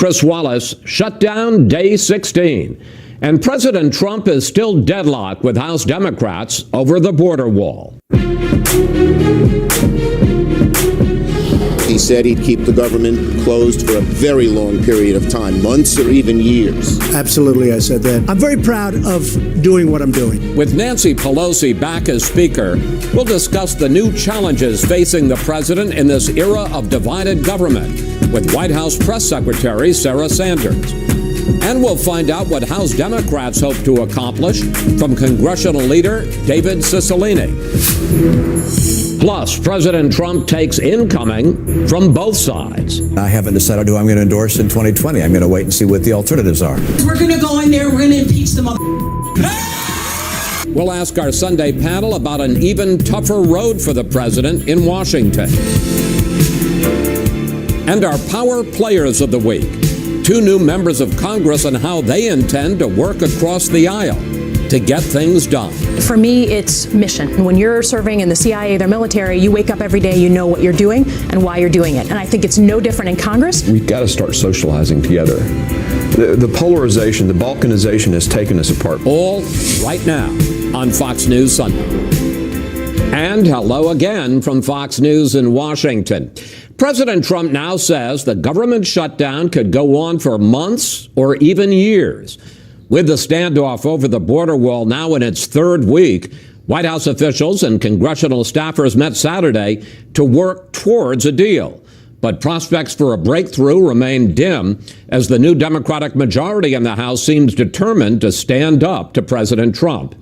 Chris Wallace, shutdown day 16. And President Trump is still deadlocked with House Democrats over the border wall. He said he'd keep the government closed for a very long period of time, months or even years. Absolutely, I said that. I'm very proud of doing what I'm doing. With Nancy Pelosi back as Speaker, we'll discuss the new challenges facing the president in this era of divided government with White House Press Secretary Sarah Sanders. And we'll find out what House Democrats hope to accomplish from Congressional Leader David Cicilline. Plus, President Trump takes incoming from both sides. I haven't decided who I'm going to endorse in 2020. I'm going to wait and see what the alternatives are. We're going to go in there, we're going to impeach them. We'll ask our Sunday panel about an even tougher road for the president in Washington. And our power players of the week. 2 new members of Congress and how they intend to work across the aisle to get things done. For me, it's mission. When you're serving in the CIA, their military, you wake up every day, you know what you're doing and why you're doing it. And I think it's no different in Congress. We've got to start socializing together. The polarization, the balkanization has taken us apart. All right now on Fox News Sunday. And hello again from Fox News in Washington. President Trump now says the government shutdown could go on for months or even years. With the standoff over the border wall now in its 3rd week, White House officials and congressional staffers met Saturday to work towards a deal. But prospects for a breakthrough remain dim as the new Democratic majority in the House seems determined to stand up to President Trump.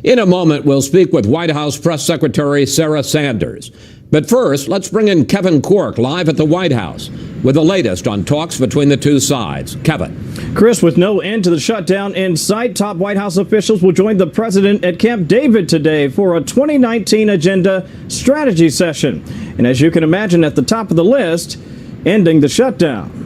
In a moment, we'll speak with White House Press Secretary Sarah Sanders. But first, let's bring in Kevin Corke live at the White House with the latest on talks between the two sides. Kevin. Chris, with no end to the shutdown in sight, top White House officials will join the president at Camp David today for a 2019 agenda strategy session. And as you can imagine, at the top of the list, ending the shutdown.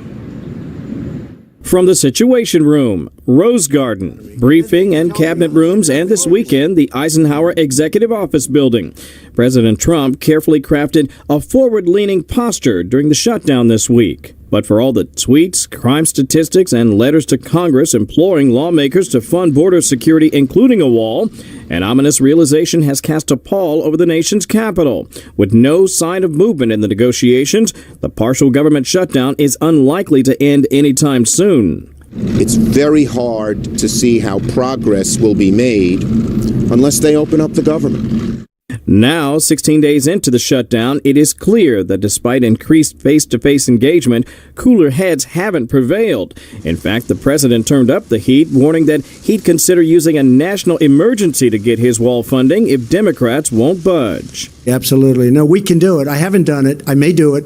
From the Situation Room, Rose Garden, briefing and cabinet rooms, and this weekend, the Eisenhower Executive Office Building. President Trump carefully crafted a forward-leaning posture during the shutdown this week. But for all the tweets, crime statistics, and letters to Congress imploring lawmakers to fund border security, including a wall, an ominous realization has cast a pall over the nation's capital. With no sign of movement in the negotiations, the partial government shutdown is unlikely to end anytime soon. It's very hard to see how progress will be made unless they open up the government. Now, 16 days into the shutdown, it is clear that despite increased face-to-face engagement, cooler heads haven't prevailed. In fact, the president turned up the heat, warning that he'd consider using a national emergency to get his wall funding if Democrats won't budge. Absolutely. No, we can do it. I haven't done it. I may do it.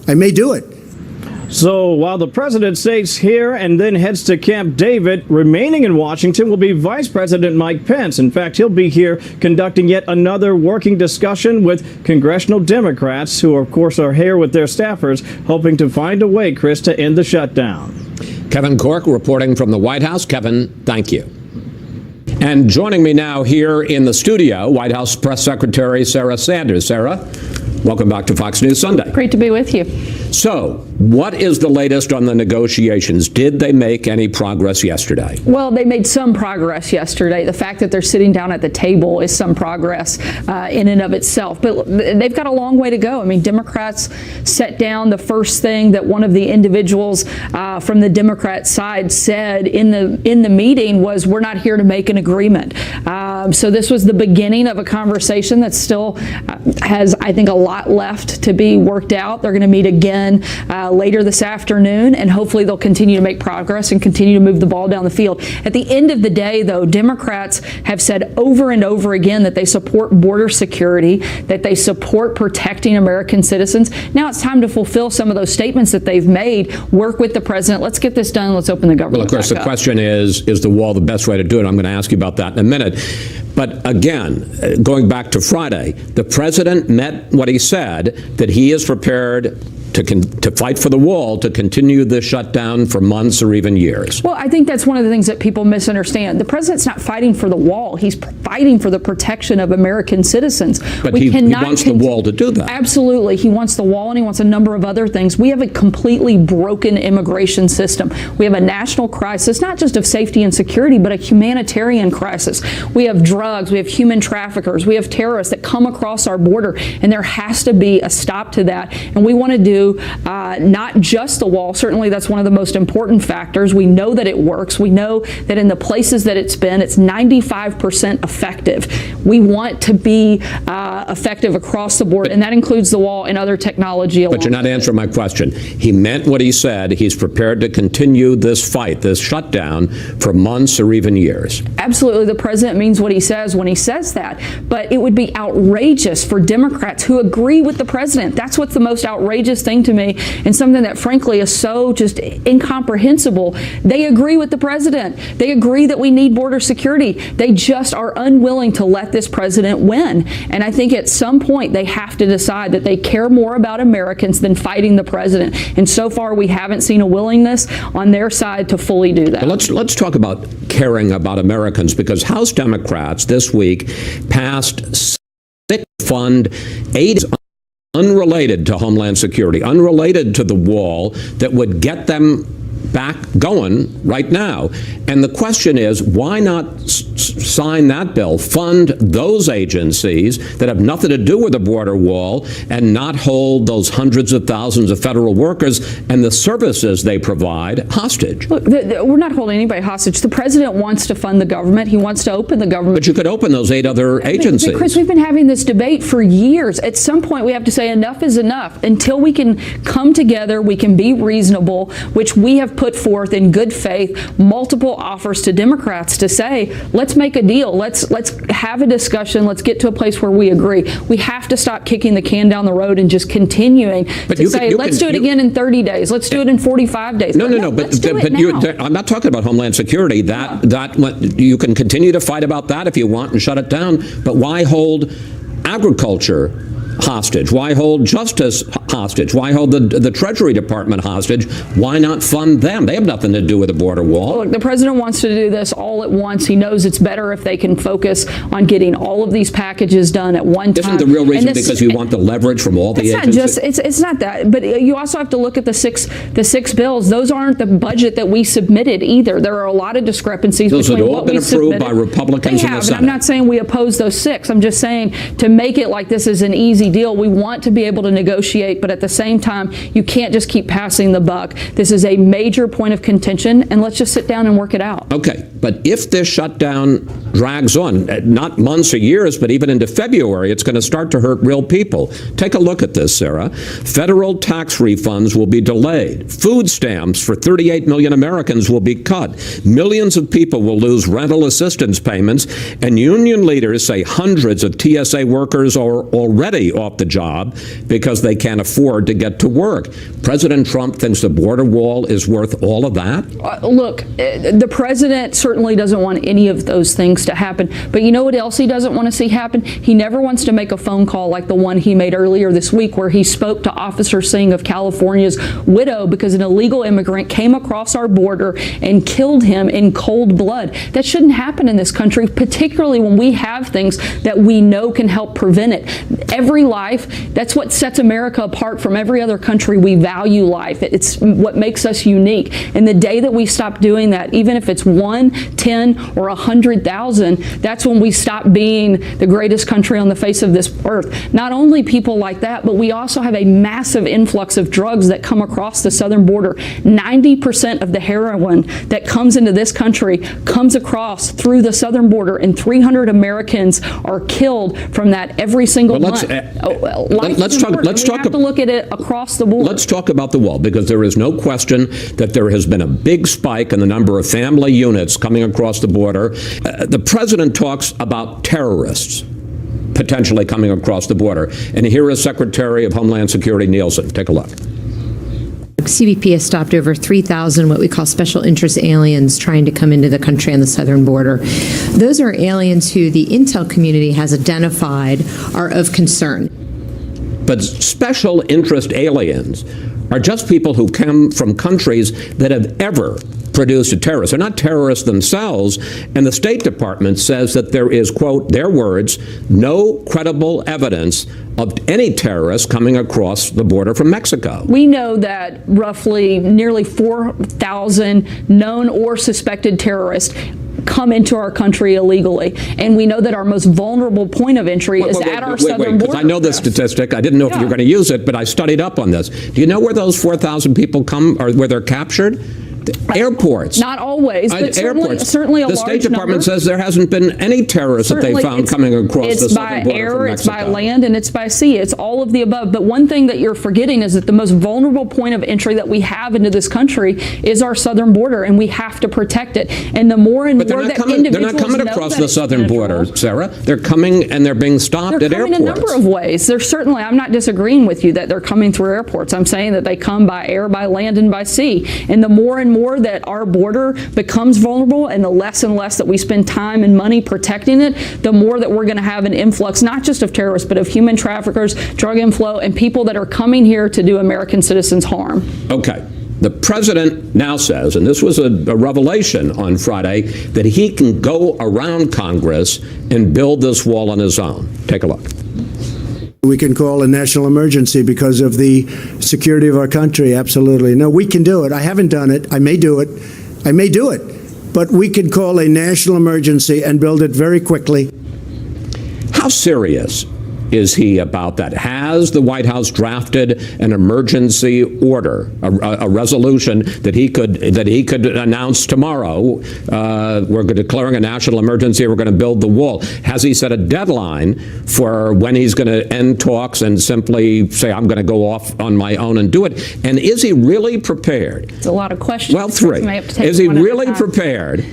I may do it. So while the president stays here and then heads to Camp David, remaining in Washington will be Vice President Mike Pence. In fact, he'll be here conducting yet another working discussion with congressional Democrats, who, of course, are here with their staffers, hoping to find a way, Chris, to end the shutdown. Kevin Corke reporting from the White House. Kevin, thank you. And joining me now here in the studio, White House Press Secretary Sarah Sanders. Sarah, welcome back to Fox News Sunday. Great to be with you. So, what is the latest on the negotiations? Did they make any progress yesterday? Well, they made some progress yesterday. The fact that they're sitting down at the table is some progress in and of itself. But they've got a long way to go. I mean, Democrats set down the first thing that one of the individuals from the Democrat side said in the meeting was, "We're not here to make an agreement." So this was the beginning of a conversation that still has, I think, a lot left to be worked out. They're going to meet again later this afternoon, and hopefully they'll continue to make progress and continue to move the ball down the field. At the end of the day, though, Democrats have said over and over again that they support border security, that they support protecting American citizens. Now it's time to fulfill some of those statements that they've made, work with the president. Let's get this done. Let's open the government. Well, of course, the question is the wall the best way to do it? I'm going to ask you about that in a minute. But again, going back to Friday, the president meant what he said, that he is prepared to fight for the wall, to continue the shutdown for months or even years? Well, I think that's one of the things that people misunderstand. The president's not fighting for the wall. He's fighting for the protection of American citizens. But he wants the wall to do that. Absolutely. He wants the wall, and he wants a number of other things. We have a completely broken immigration system. We have a national crisis, not just of safety and security, but a humanitarian crisis. We have drugs, we have human traffickers, we have terrorists that come across our border, and there has to be a stop to that. And we want to do not just the wall. Certainly that's one of the most important factors. We know that it works. We know that in the places that it's been, it's 95% effective. We want to be effective across the board, and that includes the wall and other technology. But you're not answering my question. He meant what he said. He's prepared to continue this fight, this shutdown, for months or even years. Absolutely. The president means what he says when he says that. But it would be outrageous for Democrats who agree with the president. That's what's the most outrageous thing to me, and something that frankly is so just incomprehensible. They agree with the president. They agree that we need border security. They just are unwilling to let this president win. And I think at some point they have to decide that they care more about Americans than fighting the president. And so far we haven't seen a willingness on their side to fully do that. Well, let's talk about caring about Americans, because House Democrats this week passed fund aid unrelated to Homeland Security, unrelated to the wall, that would get them back going right now. And the question is, why not sign that bill, fund those agencies that have nothing to do with the border wall, and not hold those hundreds of thousands of federal workers and the services they provide hostage? Look, we're not holding anybody hostage. The president wants to fund the government. He wants to open the government. But you could open those 8 other agencies. But Chris, we've been having this debate for years. At some point, we have to say enough is enough. Until we can come together, we can be reasonable, which we have put forth in good faith multiple offers to Democrats to say, let's make a deal. Let's have a discussion. Let's get to a place where we agree. We have to stop kicking the can down the road and just continuing to say, let's do it again in 30 days. Let's do it in 45 days. No. But I'm not talking about Homeland Security. That you can continue to fight about that if you want and shut it down. But why hold agriculture hostage? Why hold justice hostage? Why hold the Treasury Department hostage? Why not fund them? They have nothing to do with the border wall. Look, the president wants to do this all at once. He knows it's better if they can focus on getting all of these packages done at one time. Isn't the real reason because you want the leverage from all the agencies? It's not that, but you also have to look at the six bills. Those aren't the budget that we submitted either. There are a lot of discrepancies between what we submitted. Those have all been approved by Republicans in the Senate. And I'm not saying we oppose those 6. I'm just saying to make it like this is an easy deal. We want to be able to negotiate, but at the same time, you can't just keep passing the buck. This is a major point of contention, and let's just sit down and work it out. Okay, but if this shutdown drags on, not months or years, but even into February, it's going to start to hurt real people. Take a look at this, Sarah. Federal tax refunds will be delayed. Food stamps for 38 million Americans will be cut. Millions of people will lose rental assistance payments, and union leaders say hundreds of TSA workers are already off the job because they can't afford to get to work. President Trump thinks the border wall is worth all of that? Look, the president certainly doesn't want any of those things to happen. But you know what else he doesn't want to see happen? He never wants to make a phone call like the one he made earlier this week, where he spoke to Officer Singh of California's widow because an illegal immigrant came across our border and killed him in cold blood. That shouldn't happen in this country, particularly when we have things that we know can help prevent it. Every life, that's what sets America apart from every other country. We value life. It's what makes us unique. And the day that we stop doing that, even if it's 1, 10, or 100,000, that's when we stop being the greatest country on the face of this earth. Not only people like that, but we also have a massive influx of drugs that come across the southern border. 90% of the heroin that comes into this country comes across through the southern border, and 300 Americans are killed from that every single month. Let's talk to look at it across the board. Let's talk about the wall, because there is no question that there has been a big spike in the number of family units coming across the border. The president talks about terrorists potentially coming across the border. And here is Secretary of Homeland Security Nielsen. Take a look. CBP has stopped over 3,000 what we call special interest aliens trying to come into the country on the southern border. Those are aliens who the intel community has identified are of concern. But special interest aliens are just people who come from countries that have ever produced a terrorist. They're not terrorists themselves, and the State Department says that there is, quote, their words, no credible evidence of any terrorists coming across the border from Mexico. We know that roughly nearly 4,000 known or suspected terrorists come into our country illegally, and we know that our most vulnerable point of entry is at our southern border. I know this statistic. I didn't know if you were going to use it, but I studied up on this. Do you know where those 4,000 people come, or where they're captured? Airports. Not always, but certainly a large number. The State Department says there hasn't been any terrorists that they found coming across the southern border from Mexico. It's by air, it's by land, and it's by sea. It's all of the above. But one thing that you're forgetting is that the most vulnerable point of entry that we have into this country is our southern border, and we have to protect it. And the more and more that individuals they're not coming across the southern border, Sarah. They're coming and they're being stopped at airports. They're coming a number of ways. They're certainly, I'm not disagreeing with you that they're coming through airports. I'm saying that they come by air, by land, and by sea. And the more and more that our border becomes vulnerable, and the less and less that we spend time and money protecting it, the more that we're going to have an influx, not just of terrorists, but of human traffickers, drug inflow, and people that are coming here to do American citizens harm. Okay. The president now says, and this was a revelation on Friday, that he can go around Congress and build this wall on his own. Take a look. We can call a national emergency because of the security of our country. Absolutely. No, we can do it. I haven't done it. I may do it. I may do it. But we can call a national emergency and build it very quickly. How serious is he about that? Has the White House drafted an emergency order, a resolution that he could announce tomorrow? We're declaring a national emergency. We're going to build the wall. Has he set a deadline for when he's going to end talks and simply say, I'm going to go off on my own and do it? And is he really prepared? It's a lot of questions. Well, three. Is he really prepared?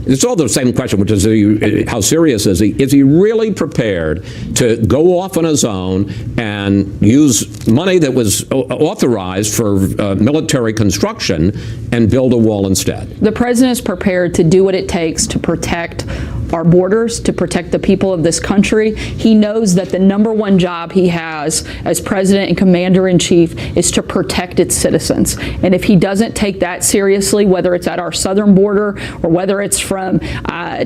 It's all the same question, which is how serious is he? Is he really prepared to go off on his own and use money that was authorized for military construction and build a wall instead? The president is prepared to do what it takes to protect our borders, to protect the people of this country. He knows that the number one job he has as president and commander-in-chief is to protect its citizens. And if he doesn't take that seriously, whether it's at our southern border or whether it's from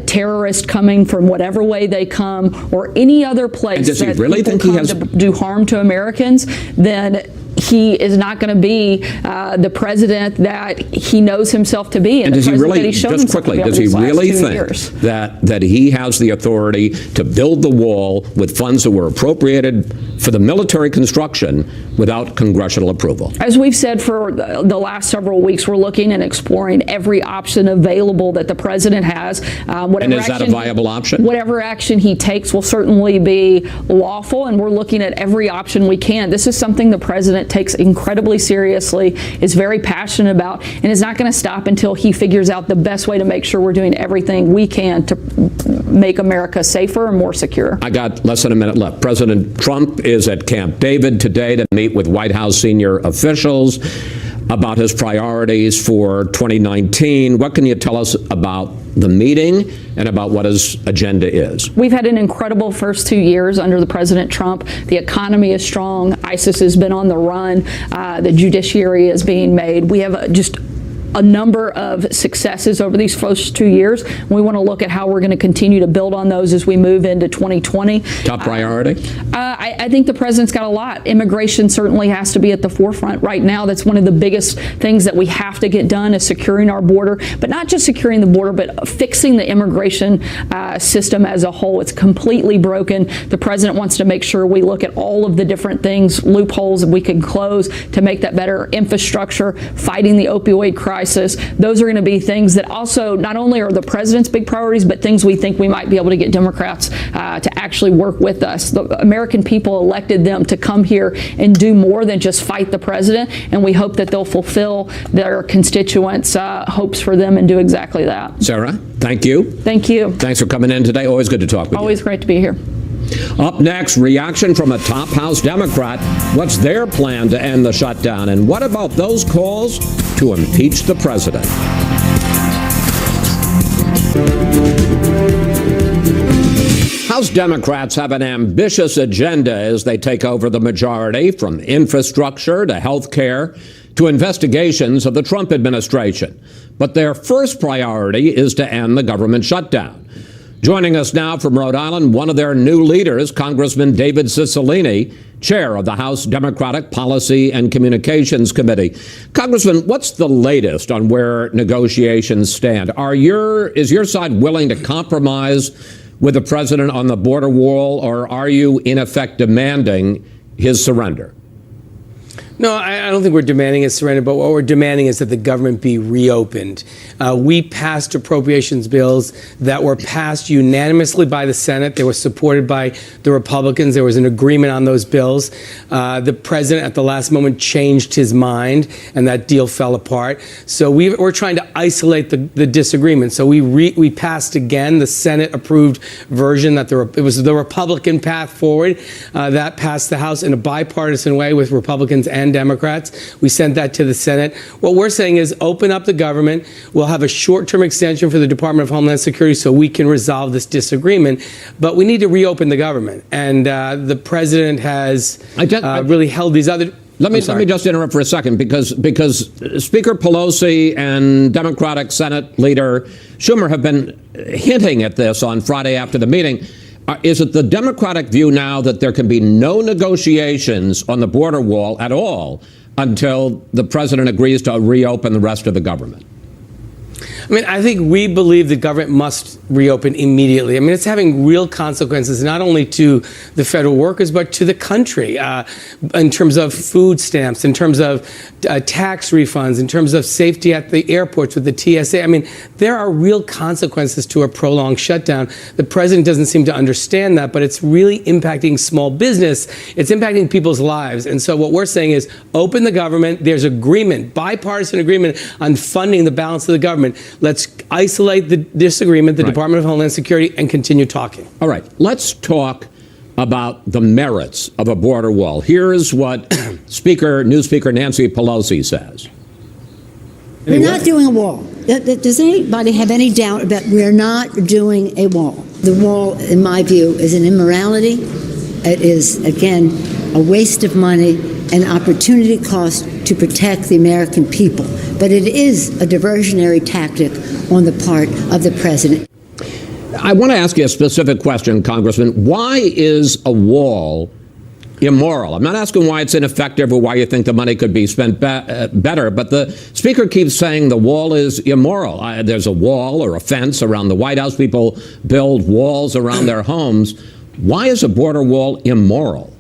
terrorists coming from whatever way they come or any other place that really people come to do harm to Americans, then he is not going to be the president that he knows himself to be. And does he really, just quickly, does he really think that he has the authority to build the wall with funds that were appropriated for the military construction without congressional approval? As we've said for the last several weeks, we're looking and exploring every option available that the president has. And is that a viable option? Whatever action he takes will certainly be lawful, and we're looking at every option we can. This is something the president takes incredibly seriously, is very passionate about, and is not going to stop until he figures out the best way to make sure we're doing everything we can to make America safer and more secure. I got less than a minute left. President Trump is at Camp David today to meet with White House senior officials about his priorities for 2019. What can you tell us about the meeting and about what his agenda is? We've had an incredible first 2 years under the President Trump. The economy is strong. ISIS has been on the run. The judiciary is being made. We have just a number of successes over these first 2 years. We want to look at how we're going to continue to build on those as we move into 2020. Top priority? I think the president's got a lot. Immigration certainly has to be at the forefront right now. That's one of the biggest things that we have to get done, is securing our border, but not just securing the border, but fixing the immigration system as a whole. It's completely broken. The president wants to make sure we look at all of the different things, loopholes that we can close to make that better. Infrastructure, fighting the opioid crisis. Those are going to be things that also not only are the president's big priorities, but things we think we might be able to get Democrats to actually work with us. The American people elected them to come here and do more than just fight the president, and we hope that they'll fulfill their constituents' hopes for them and do exactly that. Sarah, thank you. Thank you. Thanks for coming in today. Always good to talk with you. Always great to be here. Up next, reaction from a top House Democrat. What's their plan to end the shutdown? And what about those calls to impeach the president? House House Democrats have an ambitious agenda as they take over the majority, from infrastructure to health care to investigations of the Trump administration. But their first priority is to end the government shutdown. Joining us now from Rhode Island, one of their new leaders, Congressman David Cicilline, chair of the House Democratic Policy and Communications Committee. Congressman, what's the latest on where negotiations stand? Is your side willing to compromise with the president on the border wall, or are you in effect demanding his surrender? No, I don't think we're demanding his surrender, but what we're demanding is that the government be reopened. We passed appropriations bills that were passed unanimously by the Senate. They were supported by the Republicans. There was an agreement on those bills. The president at the last moment changed his mind, and that deal fell apart. So we're trying to isolate the disagreement. So we passed again the Senate-approved version that it was the Republican path forward. That passed the House in a bipartisan way with Republicans and Democrats. We sent that to the Senate. What we're saying is open up the government. We'll have a short-term extension for the Department of Homeland Security so we can resolve this disagreement. But we need to reopen the government. And the president has really held these other... Let me just interrupt for a second, because Speaker Pelosi and Democratic Senate Leader Schumer have been hinting at this on Friday after the meeting. Is it the Democratic view now that there can be no negotiations on the border wall at all until the president agrees to reopen the rest of the government? I mean, I think we believe the government must reopen immediately. I mean, it's having real consequences, not only to the federal workers, but to the country in terms of food stamps, in terms of tax refunds, in terms of safety at the airports with the TSA. I mean, there are real consequences to a prolonged shutdown. The president doesn't seem to understand that, but it's really impacting small business. It's impacting people's lives. And so what we're saying is open the government. There's agreement, bipartisan agreement on funding the balance of the government. Let's isolate the disagreement, the Department of Homeland Security, and continue talking. All right, let's talk about the merits of a border wall. Here's what new Speaker Nancy Pelosi says. We're not doing a wall. Does anybody have any doubt about we're not doing a wall? The wall, in my view, is an immorality. It is, again, a waste of money, an opportunity cost to protect the American people. But it is a diversionary tactic on the part of the president. I want to ask you a specific question, Congressman. Why is a wall immoral? I'm not asking why it's ineffective or why you think the money could be spent better, but the Speaker keeps saying the wall is immoral. There's a wall or a fence around the White House. People build walls around their homes. Why is a border wall immoral?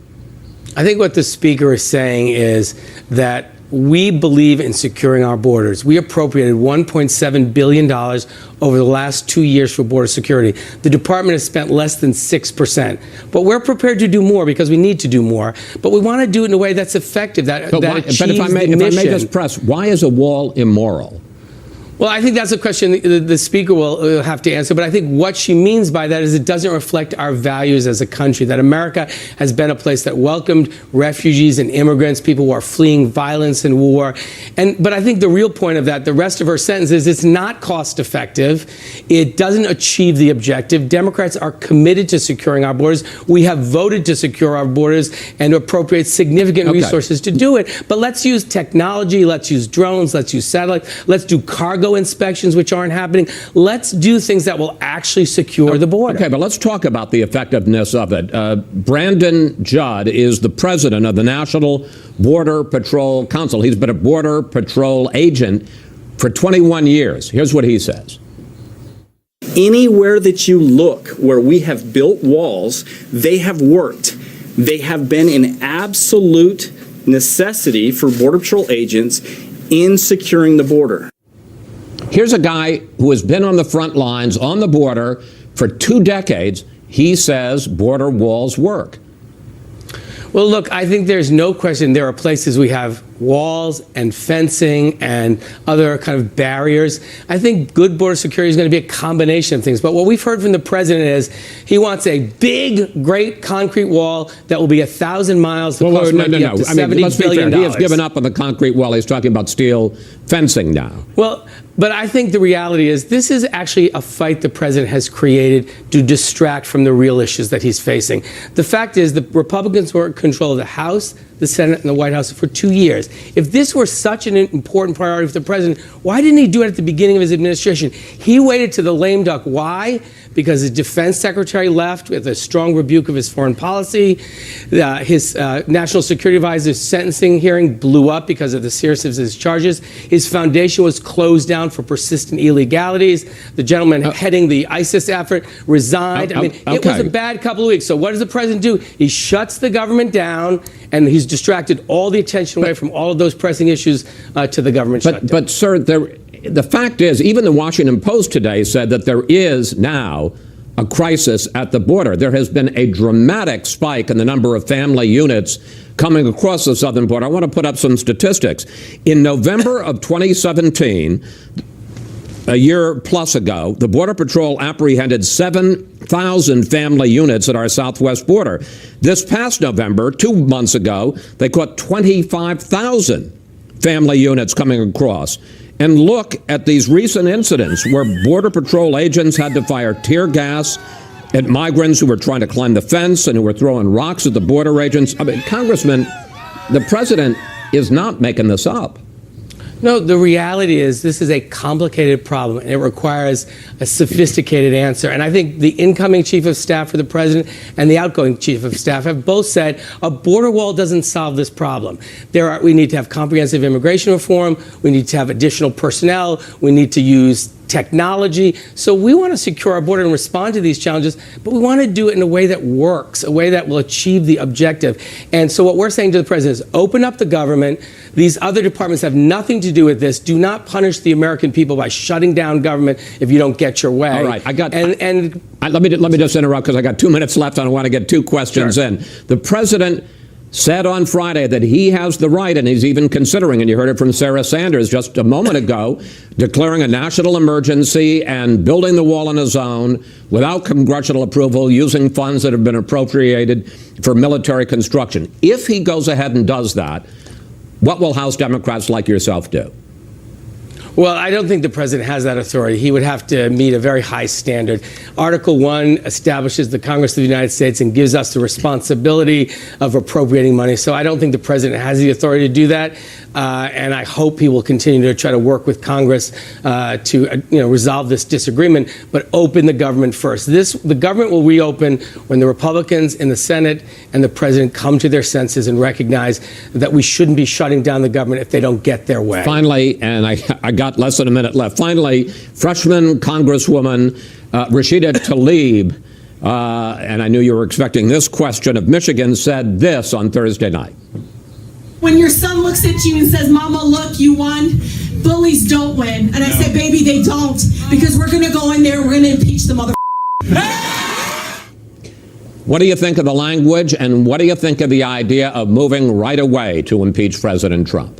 I think what the Speaker is saying is that we believe in securing our borders. We appropriated $1.7 billion over the last 2 years for border security. The department has spent less than 6%. But we're prepared to do more because we need to do more. But we want to do it in a way that's effective, that achieves the mission. If I may just press, why is a wall immoral? Well, I think that's a question the Speaker will have to answer. But I think what she means by that is it doesn't reflect our values as a country, that America has been a place that welcomed refugees and immigrants, people who are fleeing violence and war. But I think the real point of that, the rest of her sentence, is it's not cost effective. It doesn't achieve the objective. Democrats are committed to securing our borders. We have voted to secure our borders and to appropriate significant resources to do it. But let's use technology. Let's use drones. Let's use satellites. Let's do cargo inspections, which aren't happening. Let's do things that will actually secure the border. Okay, but let's talk about the effectiveness of it. Brandon Judd is the president of the National Border Patrol Council. He's been a Border Patrol agent for 21 years. Here's what he says. Anywhere that you look where we have built walls, they have worked. They have been an absolute necessity for Border Patrol agents in securing the border. Here's a guy who has been on the front lines on the border for 2 decades. He says border walls work. Well, look, I think there's no question there are places we have walls and fencing and other kind of barriers. I think good border security is going to be a combination of things. But what we've heard from the president is he wants a big, great concrete wall that will be 1,000 miles. The cost might be up to $70 billion. He has given up on the concrete wall. He's talking about steel fencing now. Well, but I think the reality is this is actually a fight the president has created to distract from the real issues that he's facing. The fact is the Republicans were in control of the House, the Senate, and the White House for 2 years. If this were such an important priority for the president, why didn't he do it at the beginning of his administration? He waited to the lame duck. Why? Because his defense secretary left with a strong rebuke of his foreign policy. His national security advisor's sentencing hearing blew up because of the seriousness of his charges. His foundation was closed down for persistent illegalities. The gentleman heading the ISIS effort resigned. I mean, it was a bad couple of weeks. So what does the president do? He shuts the government down, and he's distracted all the attention away from all of those pressing issues to the government shutdown. But, sir, the fact is, even the Washington Post today said that there is now a crisis at the border. There has been a dramatic spike in the number of family units coming across the southern border. I want to put up some statistics. In November of 2017, a year plus ago, the Border Patrol apprehended 7,000 family units at our southwest border. This past November, 2 months ago, they caught 25,000 family units coming across. And look at these recent incidents where Border Patrol agents had to fire tear gas at migrants who were trying to climb the fence and who were throwing rocks at the border agents. I mean, Congressman, the president is not making this up. No, the reality is this is a complicated problem, and it requires a sophisticated answer. And I think the incoming chief of staff for the president and the outgoing chief of staff have both said a border wall doesn't solve this problem. We need to have comprehensive immigration reform. We need to have additional personnel. We need to use technology. So we want to secure our border and respond to these challenges, but we want to do it in a way that works, a way that will achieve the objective. And so what we're saying to the president is open up the government. These other departments have nothing to do with this. Do not punish the American people by shutting down government if you don't get your way. All right, let me just interrupt because I got 2 minutes left and I want to get two questions in. The president said on Friday that he has the right, and he's even considering, and you heard it from Sarah Sanders just a moment ago, declaring a national emergency and building the wall on his own without congressional approval, using funds that have been appropriated for military construction. If he goes ahead and does that, what will House Democrats like yourself do? Well, I don't think the president has that authority. He would have to meet a very high standard. Article 1 establishes the Congress of the United States and gives us the responsibility of appropriating money. So I don't think the president has the authority to do that. And I hope he will continue to try to work with Congress to resolve this disagreement, but open the government first. The government will reopen when the Republicans in the Senate and the president come to their senses and recognize that we shouldn't be shutting down the government if they don't get their way. Finally, and I got less than a minute left. Finally, freshman Congresswoman Rashida Tlaib, and I knew you were expecting this question, of Michigan, said this on Thursday night. When your son looks at you and says, Mama, look, you won, bullies don't win. And I said, baby, they don't, because we're going to go in there, we're going to impeach the mother. What do you think of the language, and what do you think of the idea of moving right away to impeach President Trump?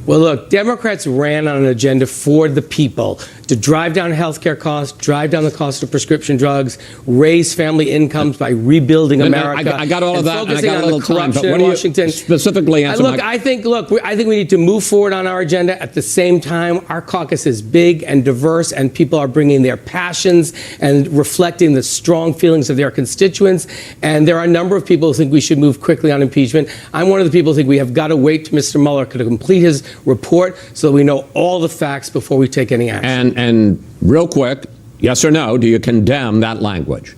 Well, look, Democrats ran on an agenda for the people to drive down health care costs, drive down the cost of prescription drugs, raise family incomes by rebuilding America. I got all of that, and I got a little time, but what do you specifically answer I think we need to move forward on our agenda. At the same time, our caucus is big and diverse, and people are bringing their passions and reflecting the strong feelings of their constituents. And there are a number of people who think we should move quickly on impeachment. I'm one of the people who think we have got to wait till Mr. Mueller to complete his report so that we know all the facts before we take any action. And real quick, yes or no, do you condemn that language?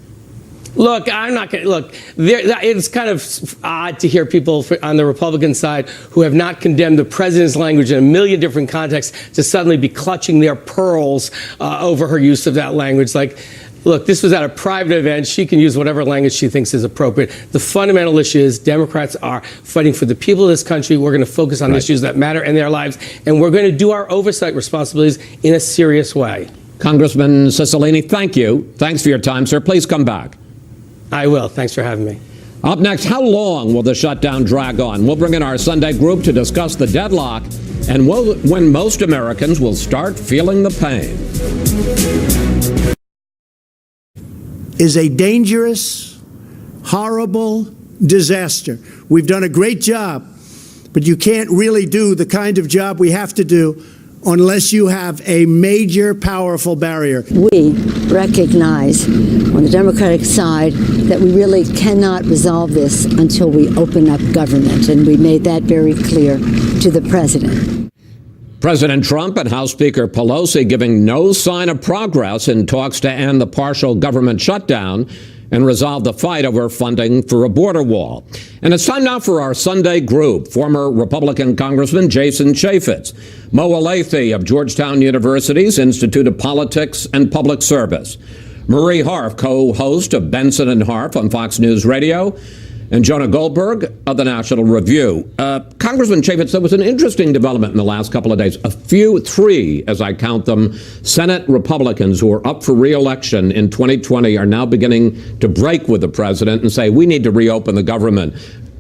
Look, I'm not going to look. It's kind of odd to hear people on the Republican side who have not condemned the president's language in a million different contexts to suddenly be clutching their pearls over her use of that language. Look, this was at a private event. She can use whatever language she thinks is appropriate. The fundamental issue is Democrats are fighting for the people of this country. We're going to focus on issues that matter in their lives, and we're going to do our oversight responsibilities in a serious way. Congressman Cicilline, thank you. Thanks for your time, sir. Please come back. I will. Thanks for having me. Up next, how long will the shutdown drag on? We'll bring in our Sunday group to discuss the deadlock and when most Americans will start feeling the pain. Is a dangerous, horrible disaster. We've done a great job, but you can't really do the kind of job we have to do unless you have a major, powerful barrier. We recognize on the Democratic side that we really cannot resolve this until we open up government, and we made that very clear to the president. President Trump and House Speaker Pelosi giving no sign of progress in talks to end the partial government shutdown and resolve the fight over funding for a border wall. And it's time now for our Sunday group. Former Republican Congressman Jason Chaffetz, Mo Alethi of Georgetown University's Institute of Politics and Public Service, Marie Harf, co-host of Benson and Harf on Fox News Radio, and Jonah Goldberg of the National Review. Congressman Chaffetz, there was an interesting development in the last couple of days. Three, as I count them, Senate Republicans who are up for re-election in 2020 are now beginning to break with the president and say, we need to reopen the government.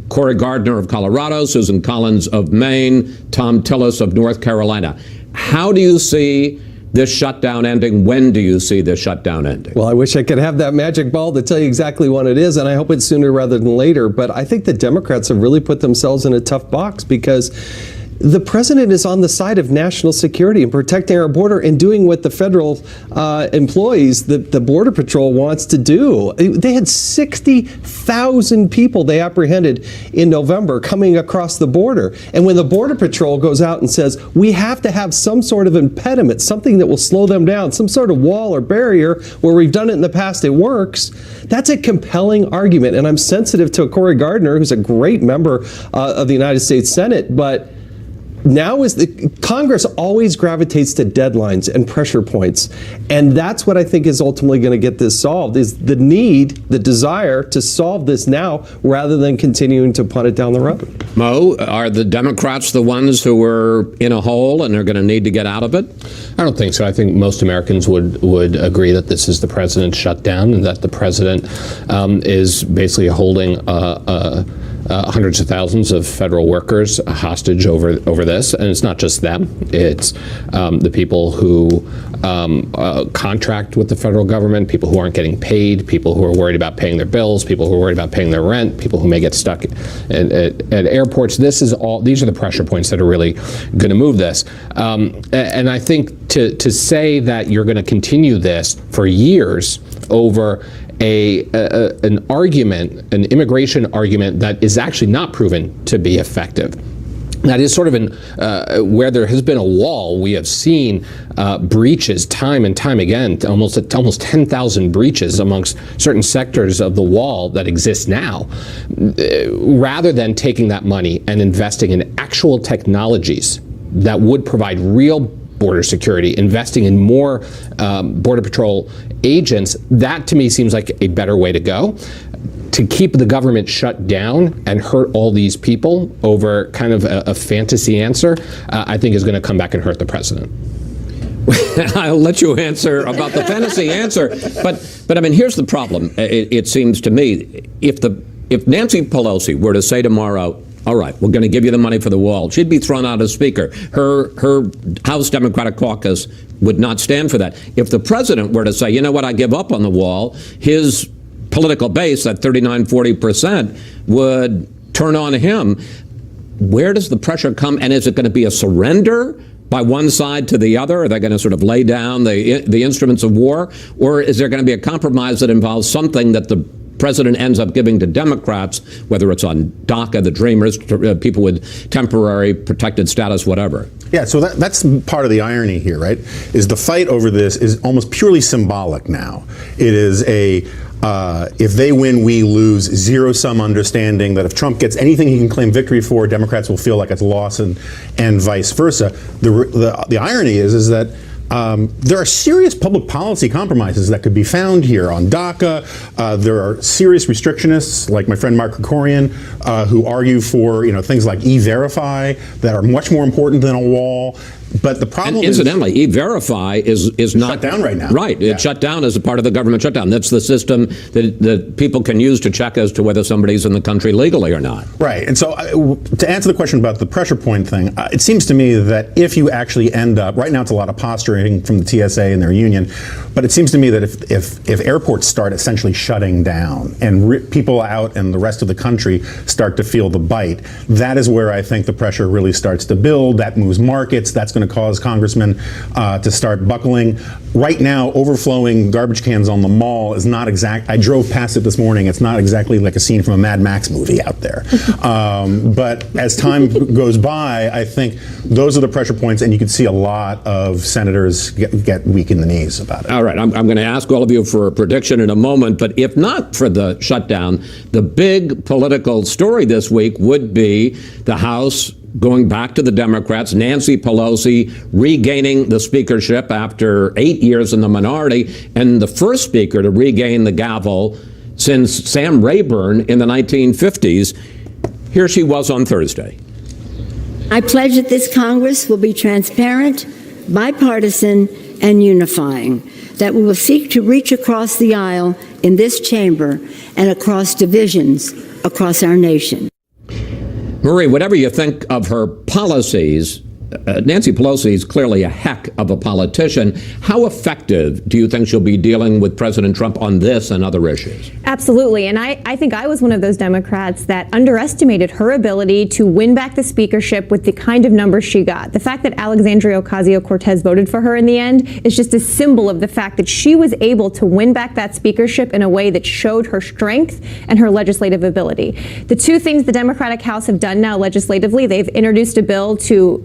Cory Gardner of Colorado, Susan Collins of Maine, Tom Tillis of North Carolina. How do you see this shutdown ending? When do you see this shutdown ending? Well, I wish I could have that magic ball to tell you exactly when it is, and I hope it's sooner rather than later. But I think the Democrats have really put themselves in a tough box because the president is on the side of national security and protecting our border and doing what the federal employees, the Border Patrol, wants to do. They had 60,000 people they apprehended in November coming across the border. And when the Border Patrol goes out and says, we have to have some sort of impediment, something that will slow them down, some sort of wall or barrier where we've done it in the past, it works, that's a compelling argument. And I'm sensitive to Cory Gardner, who's a great member of the United States Senate, but now is the Congress always gravitates to deadlines and pressure points, and that's what I think is ultimately going to get this solved, is the need, the desire to solve this now rather than continuing to punt it down the road. Mo, are the Democrats the ones who are in a hole and are going to need to get out of it? I don't think so. I think most Americans would agree that this is the president's shutdown and that the president is basically holding hundreds of thousands of federal workers hostage over this, and it's not just them. It's the people who contract with the federal government, people who aren't getting paid, people who are worried about paying their bills, people who are worried about paying their rent, people who may get stuck at airports. These are the pressure points that are really going to move this. And I think to say that you're going to continue this for years over an argument, an immigration argument that is actually not proven to be effective. That is sort of where there has been a wall. We have seen breaches time and time again, almost 10,000 breaches amongst certain sectors of the wall that exist now. Rather than taking that money and investing in actual technologies that would provide real border security, investing in more Border Patrol agents, that to me seems like a better way to go. To keep the government shut down and hurt all these people over kind of a fantasy answer, I think is going to come back and hurt the president. I'll let you answer about the fantasy answer, but I mean, here's the problem. It seems to me, if Nancy Pelosi were to say tomorrow, all right, we're going to give you the money for the wall, she'd be thrown out as Speaker. Her House Democratic caucus would not stand for that. If the president were to say, you know what, I give up on the wall, his political base, that 39-40%, would turn on him. Where does the pressure come? And is it going to be a surrender by one side to the other? Are they going to sort of lay down the instruments of war? Or is there going to be a compromise that involves something that the president ends up giving to Democrats, whether it's on DACA, the Dreamers, people with temporary protected status, whatever? Yeah, so that's part of the irony here, right? Is the fight over this is almost purely symbolic now. It is if they win, we lose, zero-sum understanding that if Trump gets anything he can claim victory for, Democrats will feel like it's a loss, and vice versa. The irony is that there are serious public policy compromises that could be found here on DACA. There are serious restrictionists like my friend Mark Krikorian who argue for things like E-Verify that are much more important than a wall. But the problem and incidentally, E-Verify is not shut down right now. Right, it's shut down as a part of the government shutdown. That's the system that people can use to check as to whether somebody's in the country legally or not. Right, and so to answer the question about the pressure point thing, it seems to me that if you actually end up, right now it's a lot of posturing from the TSA and their union, but it seems to me that if airports start essentially shutting down and people out in the rest of the country start to feel the bite, that is where I think the pressure really starts to build. That moves markets. That's going to cause congressmen to start buckling. Right now, overflowing garbage cans on the mall is not exact. I drove past it this morning. It's not exactly like a scene from a Mad Max movie out there. But as time goes by, I think those are the pressure points, and you can see a lot of senators get weak in the knees about it. All right, I'm going to ask all of you for a prediction in a moment, but if not for the shutdown, the big political story this week would be the House going back to the Democrats, Nancy Pelosi regaining the speakership after 8 years in the minority, and the first speaker to regain the gavel since Sam Rayburn in the 1950s. Here she was on Thursday. I pledge that this Congress will be transparent, bipartisan, and unifying, that we will seek to reach across the aisle in this chamber and across divisions across our nation. Marie, whatever you think of her policies, Nancy Pelosi is clearly a heck of a politician. How effective do you think she'll be dealing with President Trump on this and other issues? Absolutely. And I think I was one of those Democrats that underestimated her ability to win back the speakership with the kind of numbers she got. The fact that Alexandria Ocasio-Cortez voted for her in the end is just a symbol of the fact that she was able to win back that speakership in a way that showed her strength and her legislative ability. The two things the Democratic House have done now legislatively, they've introduced a bill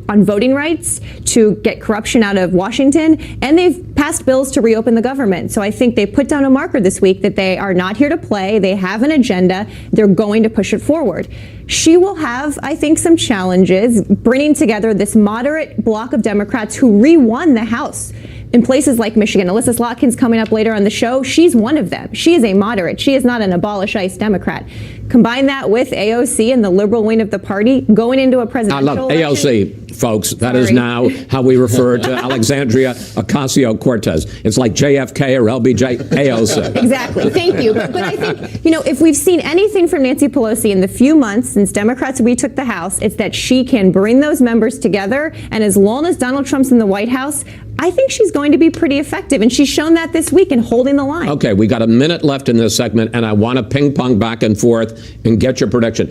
on voting rights to get corruption out of Washington, and they've passed bills to reopen the government. So I think they put down a marker this week that they are not here to play. They have an agenda. They're going to push it forward. She will have, I think, some challenges bringing together this moderate block of Democrats who re-won the House in places like Michigan. Alyssa Slotkin's coming up later on the show. She's one of them. She is a moderate. She is not an abolish ICE Democrat. Combine that with AOC and the liberal wing of the party going into a presidential I love election. AOC, folks. That is now how we refer to Alexandria Ocasio-Cortez. It's like JFK or LBJ, AOC. Exactly. Thank you. But I think, if we've seen anything from Nancy Pelosi in the few months since Democrats retook the House, it's that she can bring those members together. And as long as Donald Trump's in the White House, I think she's going to be pretty effective. And she's shown that this week in holding the line. Okay, we got a minute left in this segment, and I want to ping pong back and forth and get your prediction.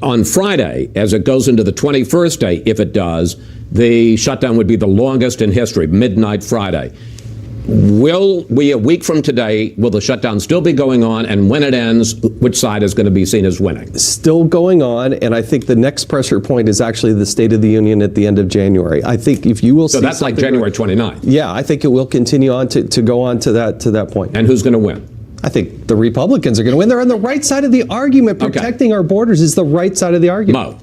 On Friday, as it goes into the 21st day, if it does, the shutdown would be the longest in history, midnight Friday. Will we, a week from today, will the shutdown still be going on? And when it ends, which side is going to be seen as winning? Still going on, and I think the next pressure point is actually the State of the Union at the end of January. I think if you will see, so that's like January 29th. Yeah, I think it will continue on to go on to that point. And who's going to win? I think the Republicans are going to win. They're on the right side of the argument. Protecting our borders is the right side of the argument. Mo.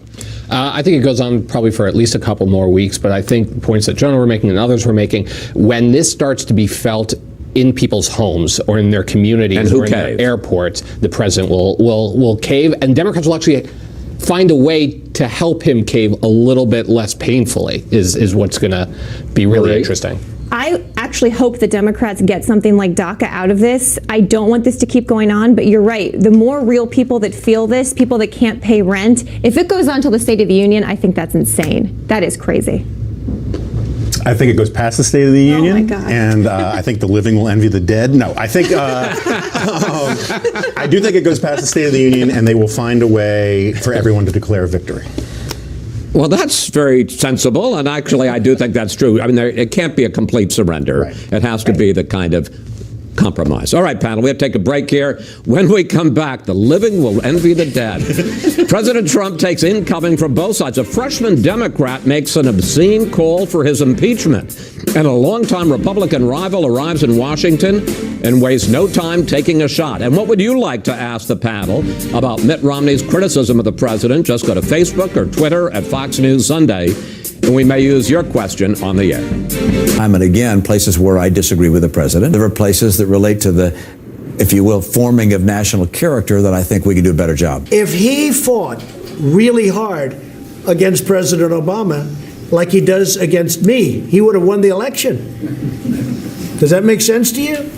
I think it goes on probably for at least a couple more weeks, but I think the points that Jonah were making and others were making, when this starts to be felt in people's homes or in their communities or in their airports, the president will cave, and Democrats will actually find a way to help him cave a little bit less painfully is what's going to be really interesting. I actually hope the Democrats get something like DACA out of this. I don't want this to keep going on, but you're right. The more real people that feel this, people that can't pay rent, if it goes on till the State of the Union, I think that's insane. That is crazy. I think it goes past the State of the Union, my God. and I think the living will envy the dead. No, I think I do think it goes past the State of the Union, and they will find a way for everyone to declare victory. Well, that's very sensible, and actually I do think that's true. I mean, it can't be a complete surrender. Right. It has to be the kind of compromise. All right, panel, we have to take a break here. When we come back, the living will envy the dead. President Trump takes incoming from both sides. A freshman Democrat makes an obscene call for his impeachment, and a longtime Republican rival arrives in Washington and wastes no time taking a shot. And what would you like to ask the panel about Mitt Romney's criticism of the president? Just go to Facebook or Twitter at Fox News Sunday, and we may use your question on the air. Time and again, places where I disagree with the president. There are places that relate to the, if you will, forming of national character that I think we can do a better job. If he fought really hard against President Obama, like he does against me, he would have won the election. Does that make sense to you?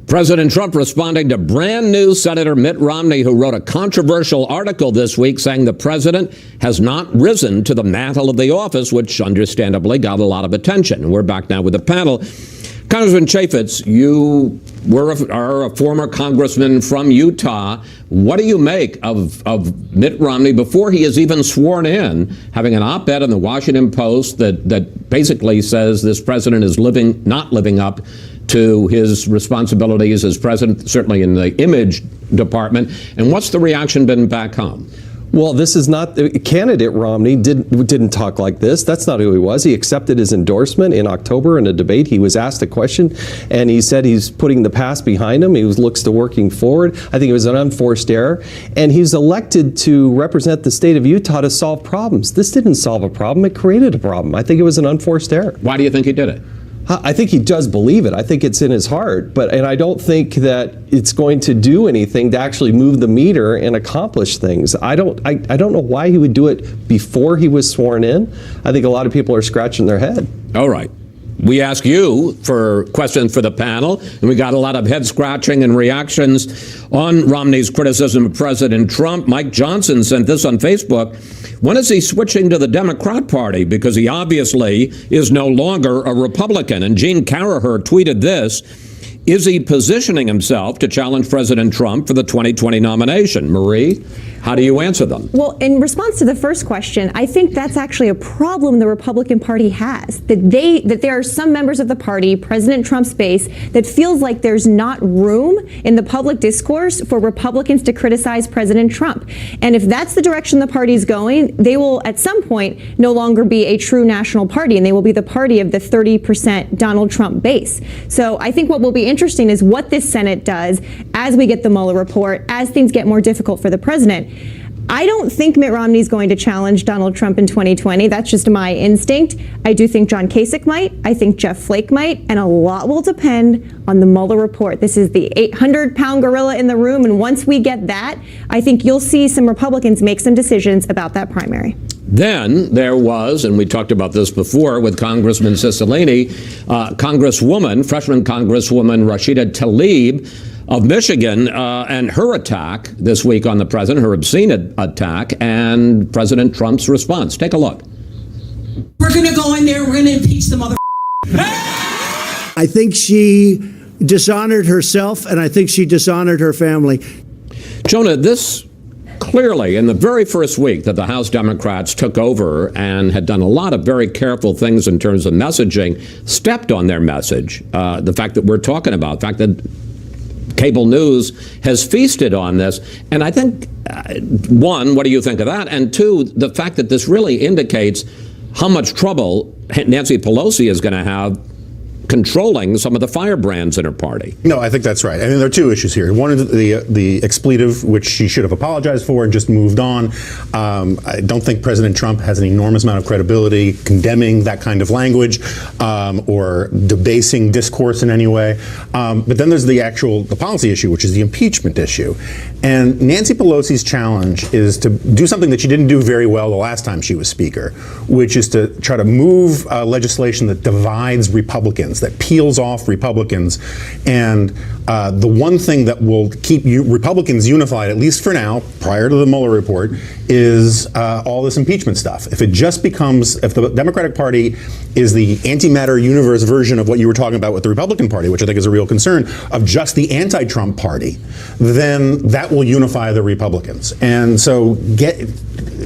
President Trump responding to brand new Senator Mitt Romney, who wrote a controversial article this week saying the president has not risen to the mantle of the office, which understandably got a lot of attention. And we're back now with the panel. Congressman Chaffetz, you are a former congressman from Utah. What do you make of Mitt Romney before he is even sworn in, having an op-ed in the Washington Post that basically says this president is not living up to his responsibilities as president, certainly in the image department? And what's the reaction been back home? Well, this is not candidate Romney didn't talk like this. That's not who he was. He accepted his endorsement in October in a debate. He was asked a question, and he said he's putting the past behind him. He looks to working forward. I think it was an unforced error, and he's elected to represent the state of Utah to solve problems. This didn't solve a problem. It created a problem. I think it was an unforced error. Why do you think he did it? I think he does believe it. I think it's in his heart, and I don't think that it's going to do anything to actually move the meter and accomplish things. I don't know why he would do it before he was sworn in. I think a lot of people are scratching their head. All right. We ask you for questions for the panel, and we got a lot of head scratching and reactions on Romney's criticism of President Trump. Mike Johnson sent this on Facebook. When is he switching to the Democrat Party? Because he obviously is no longer a Republican. And Gene Carraher tweeted this. Is he positioning himself to challenge President Trump for the 2020 nomination? Marie, how do you answer them? Well, in response to the first question, I think that's actually a problem the Republican Party has. That there are some members of the party, President Trump's base, that feels like there's not room in the public discourse for Republicans to criticize President Trump. And if that's the direction the party's going, they will at some point no longer be a true national party, and they will be the party of the 30% Donald Trump base. So I think what will be interesting is what this Senate does as we get the Mueller report, as things get more difficult for the president. I don't think Mitt Romney is going to challenge Donald Trump in 2020. That's just my instinct. I do think John Kasich might. I think Jeff Flake might. And a lot will depend on the Mueller report. This is the 800-pound gorilla in the room. And once we get that, I think you'll see some Republicans make some decisions about that primary. Then there was, and we talked about this before with Congressman Cicilline, freshman Congresswoman Rashida Tlaib of Michigan, and her attack this week on the president, her obscene attack, and President Trump's response. Take a look. We're going to go in there, we're going to impeach the mother. I think she dishonored herself, and I think she dishonored her family. Jonah, this clearly, in the very first week that the House Democrats took over and had done a lot of very careful things in terms of messaging, stepped on their message. The fact that we're talking about, the fact that cable news has feasted on this. And I think, one, what do you think of that? And two, the fact that this really indicates how much trouble Nancy Pelosi is going to have controlling some of the firebrands in her party. No, I think that's right. I mean, there are two issues here. One is the expletive, which she should have apologized for and just moved on. I don't think President Trump has an enormous amount of credibility condemning that kind of language or debasing discourse in any way. But then there's the policy issue, which is the impeachment issue. And Nancy Pelosi's challenge is to do something that she didn't do very well the last time she was Speaker, which is to try to move legislation that divides Republicans, that peels off Republicans. And the one thing that will keep Republicans unified, at least for now, prior to the Mueller report, is all this impeachment stuff. If it just becomes, if the Democratic Party is the antimatter universe version of what you were talking about with the Republican Party, which I think is a real concern, of just the anti-Trump party, then that will unify the Republicans. And so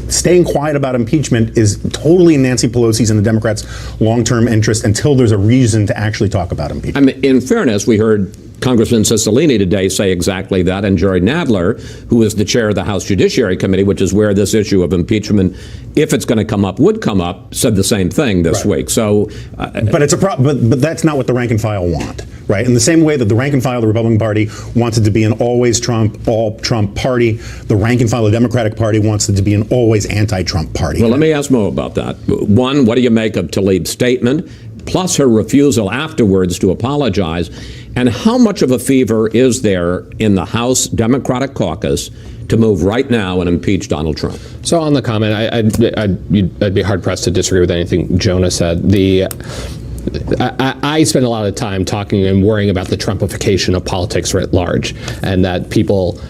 staying quiet about impeachment is totally in Nancy Pelosi's and the Democrats' long-term interest until there's a reason to actually talk about impeachment. I mean, in fairness, we heard Congressman Cicilline today say exactly that, and Jerry Nadler, who is the chair of the House Judiciary Committee, which is where this issue of impeachment, if it's going to come up, would come up, said the same thing this week. So, but it's a but that's not what the rank and file want, right? In the same way that the rank and file of the Republican Party wants it to be an always Trump, all Trump party, the rank and file of the Democratic Party wants it to be an always anti-Trump party. Well, let me ask Mo about that. One, what do you make of Tlaib's statement, plus her refusal afterwards to apologize? And how much of a fever is there in the House Democratic caucus to move right now and impeach Donald Trump? So on the comment, I'd be hard-pressed to disagree with anything Jonah said. I spend a lot of time talking and worrying about the Trumpification of politics writ large, and that people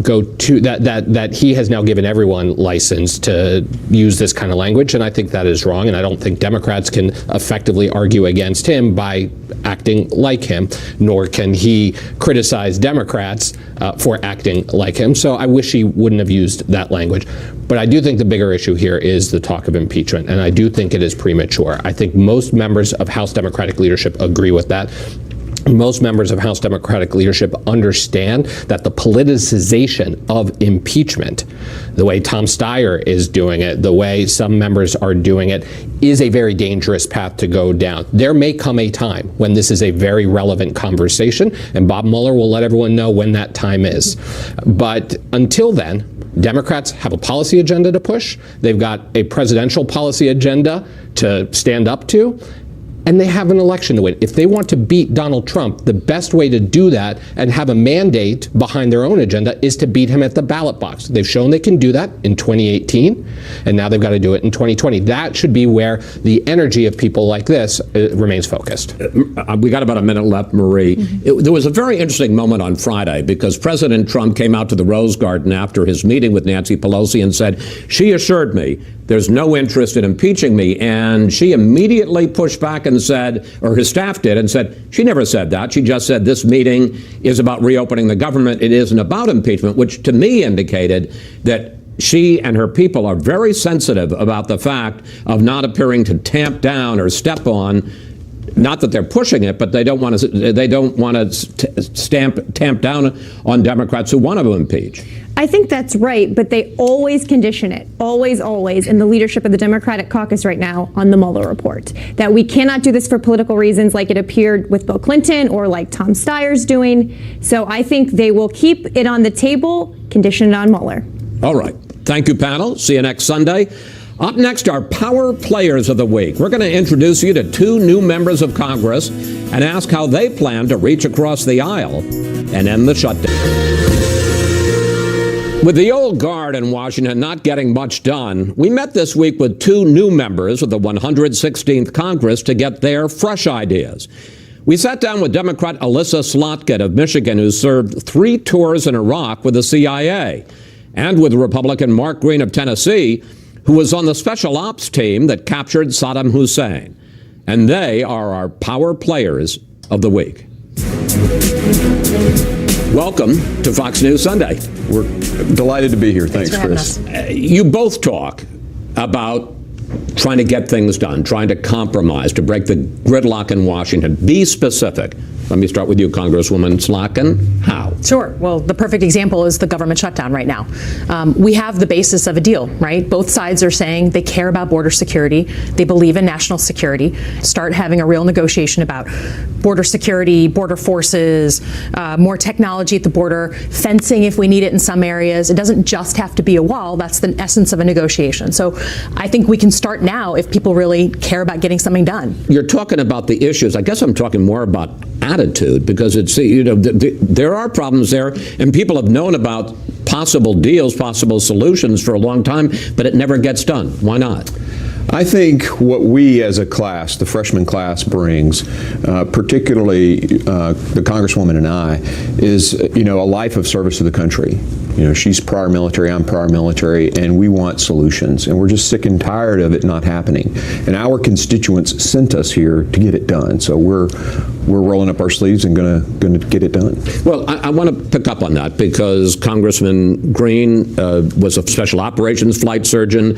go to that he has now given everyone license to use this kind of language, and I think that is wrong, and I don't think Democrats can effectively argue against him by acting like him, nor can he criticize Democrats for acting like him. So I wish he wouldn't have used that language. But I do think the bigger issue here is the talk of impeachment, and I do think it is premature. I think most members of House Democratic leadership agree with that. Most members of House Democratic leadership understand that the politicization of impeachment, the way Tom Steyer is doing it, the way some members are doing it, is a very dangerous path to go down. There may come a time when this is a very relevant conversation, and Bob Mueller will let everyone know when that time is. But until then, Democrats have a policy agenda to push. They've got a presidential policy agenda to stand up to. And they have an election to win. If they want to beat Donald Trump, the best way to do that and have a mandate behind their own agenda is to beat him at the ballot box. They've shown they can do that in 2018, and now they've got to do it in 2020. That should be where the energy of people like this remains focused. We got about a minute left, Marie. There was a very interesting moment on Friday because President Trump came out to the Rose Garden after his meeting with Nancy Pelosi and said, "She assured me there's no interest in impeaching me," and she immediately pushed back and said, or his staff did, and said, she never said that. She just said this meeting is about reopening the government. It isn't about impeachment, which to me indicated that she and her people are very sensitive about the fact of not appearing to tamp down or step on. Not that they're pushing it, but they don't want to tamp down on Democrats who want to impeach. I think that's right, but they always condition it, always, in the leadership of the Democratic caucus right now on the Mueller report. That we cannot do this for political reasons like it appeared with Bill Clinton or like Tom Steyer's doing. So I think they will keep it on the table, conditioned on Mueller. All right. Thank you, panel. See you next Sunday. Up next, our Power Players of the Week. We're going to introduce you to two new members of Congress and ask how they plan to reach across the aisle and end the shutdown. With the old guard in Washington not getting much done, we met this week with two new members of the 116th Congress to get their fresh ideas. We sat down with Democrat Alyssa Slotkin of Michigan, who served 3 tours in Iraq with the CIA, and with Republican Mark Green of Tennessee, who was on the special ops team that captured Saddam Hussein. And they are our Power Players of the Week. Welcome to Fox News Sunday. We're delighted to be here. Thanks Chris. You both talk about trying to get things done, trying to compromise, to break the gridlock in Washington. Be specific. Let me start with you, Congresswoman Slotkin. How? Sure. Well, the perfect example is the government shutdown right now. We have the basis of a deal, right? Both sides are saying they care about border security. They believe in national security. Start having a real negotiation about border security, border forces, more technology at the border, fencing if we need it in some areas. It doesn't just have to be a wall. That's the essence of a negotiation. So I think we can start now if people really care about getting something done. You're talking about the issues. I guess I'm talking more about attitude, because it's, you know, there are problems there, and people have known about possible deals, possible solutions for a long time, but it never gets done. Why not? I think what we as a class, the freshman class, brings, particularly the Congresswoman and I, is, you know, a life of service to the country. You know, she's prior military, I'm prior military, and we want solutions. And we're just sick and tired of it not happening. And our constituents sent us here to get it done. So we're rolling up our sleeves and gonna get it done. Well, I want to pick up on that, because Congressman Green was a special operations flight surgeon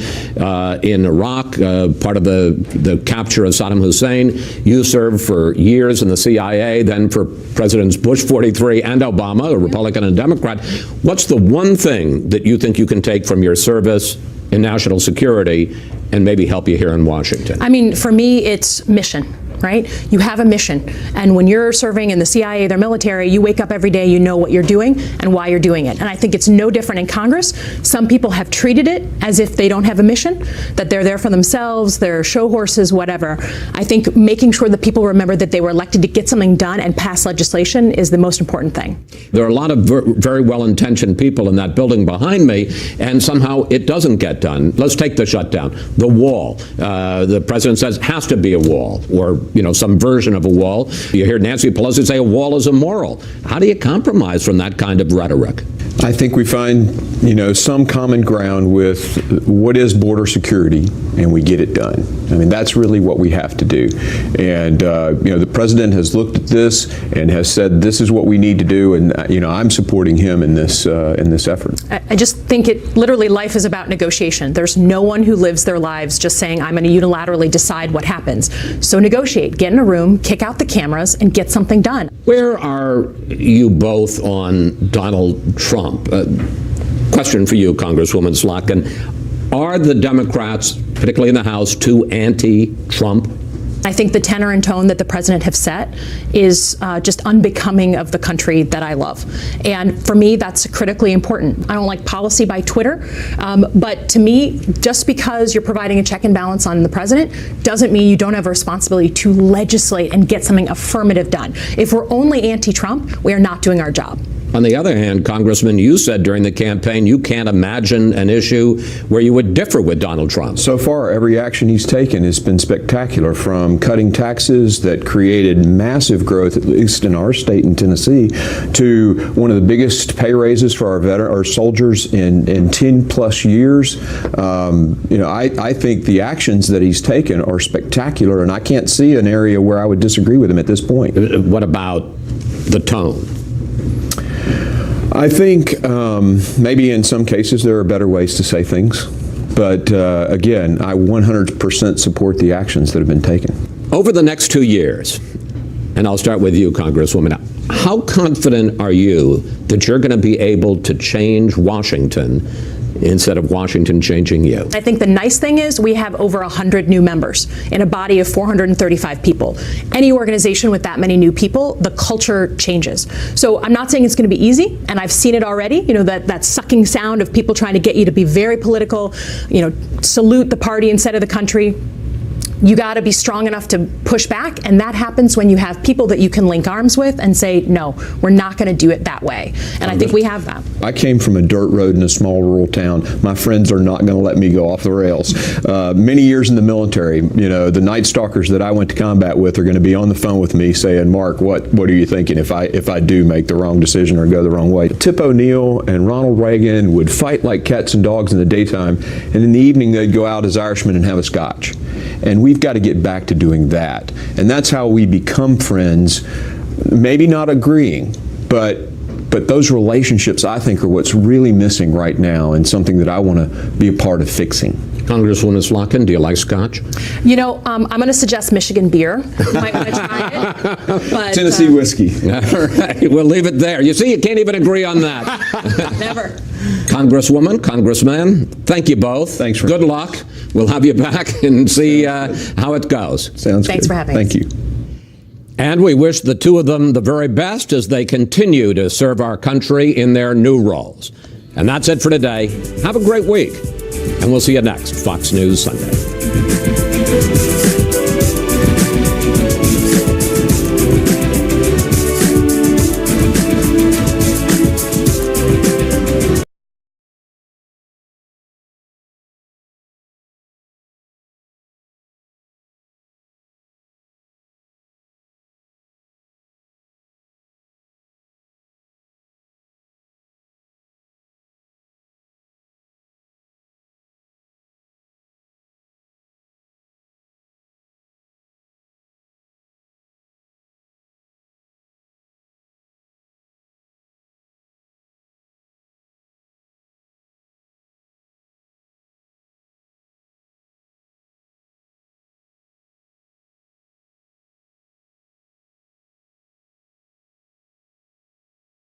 in Iraq, part of the capture of Saddam Hussein. You served for years in the CIA, then for Presidents Bush 43 and Obama, a Republican and Democrat. What's the one thing that you think you can take from your service in national security and maybe help you here in Washington? I mean, for me, it's mission. right? You have a mission. And when you're serving in the CIA, their military, you wake up every day, you know what you're doing and why you're doing it. And I think it's no different in Congress. Some people have treated it as if they don't have a mission, that they're there for themselves, they're show horses, whatever. I think making sure that people remember that they were elected to get something done and pass legislation is the most important thing. There are a lot of very well-intentioned people in that building behind me, and somehow it doesn't get done. Let's take the shutdown. The wall. The president says has to be a wall, or some version of a wall. You hear Nancy Pelosi say a wall is immoral. How do you compromise from that kind of rhetoric? I think we find, some common ground with what is border security, and we get it done. I mean, that's really what we have to do. And, the president has looked at this and has said this is what we need to do, and, I'm supporting him in this effort. I just think literally life is about negotiation. There's no one who lives their lives just saying, I'm going to unilaterally decide what happens. So negotiate, get in a room, kick out the cameras, and get something done. Where are you both on Donald Trump? Question for you, Congresswoman Slotkin. Are the Democrats, particularly in the House, too anti-Trump? I think the tenor and tone that the president have set is just unbecoming of the country that I love. And for me, that's critically important. I don't like policy by Twitter, but to me, just because you're providing a check and balance on the president doesn't mean you don't have a responsibility to legislate and get something affirmative done. If we're only anti-Trump, we are not doing our job. On the other hand, Congressman, you said during the campaign you can't imagine an issue where you would differ with Donald Trump. So far, every action he's taken has been spectacular, from cutting taxes that created massive growth, at least in our state in Tennessee, to one of the biggest pay raises for our soldiers in 10 plus years. I think the actions that he's taken are spectacular, and I can't see an area where I would disagree with him at this point. What about the tone? I think maybe in some cases there are better ways to say things. But again, I 100% support the actions that have been taken. Over the next 2 years, and I'll start with you, Congresswoman, how confident are you that you're going to be able to change Washington instead of Washington changing you? I think the nice thing is we have over 100 new members in a body of 435 people. Any organization with that many new people, the culture changes. So I'm not saying it's going to be easy, and I've seen it already, that sucking sound of people trying to get you to be very political, salute the party instead of the country. You got to be strong enough to push back, and that happens when you have people that you can link arms with and say, no, we're not going to do it that way. And I think we have that. I came from a dirt road in a small rural town. My friends are not going to let me go off the rails. Many years in the military, the Night Stalkers that I went to combat with are going to be on the phone with me saying, Mark, what are you thinking if I do make the wrong decision or go the wrong way? Tip O'Neill and Ronald Reagan would fight like cats and dogs in the daytime, and in the evening they'd go out as Irishmen and have a scotch. And we've got to get back to doing that. And that's how we become friends, maybe not agreeing, but those relationships, I think, are what's really missing right now, and something that I want to be a part of fixing. Congresswoman Slotkin, do you like scotch? I'm going to suggest Michigan beer. You might want to try it. But, Tennessee whiskey. All right, we'll leave it there. You see, you can't even agree on that. Never. Congresswoman, Congressman, thank you both. Thanks for good luck. We'll have you back and see how it goes. Sounds good. Thanks for having us. Thank you. And we wish the two of them the very best as they continue to serve our country in their new roles. And that's it for today. Have a great week. And we'll see you next Fox News Sunday.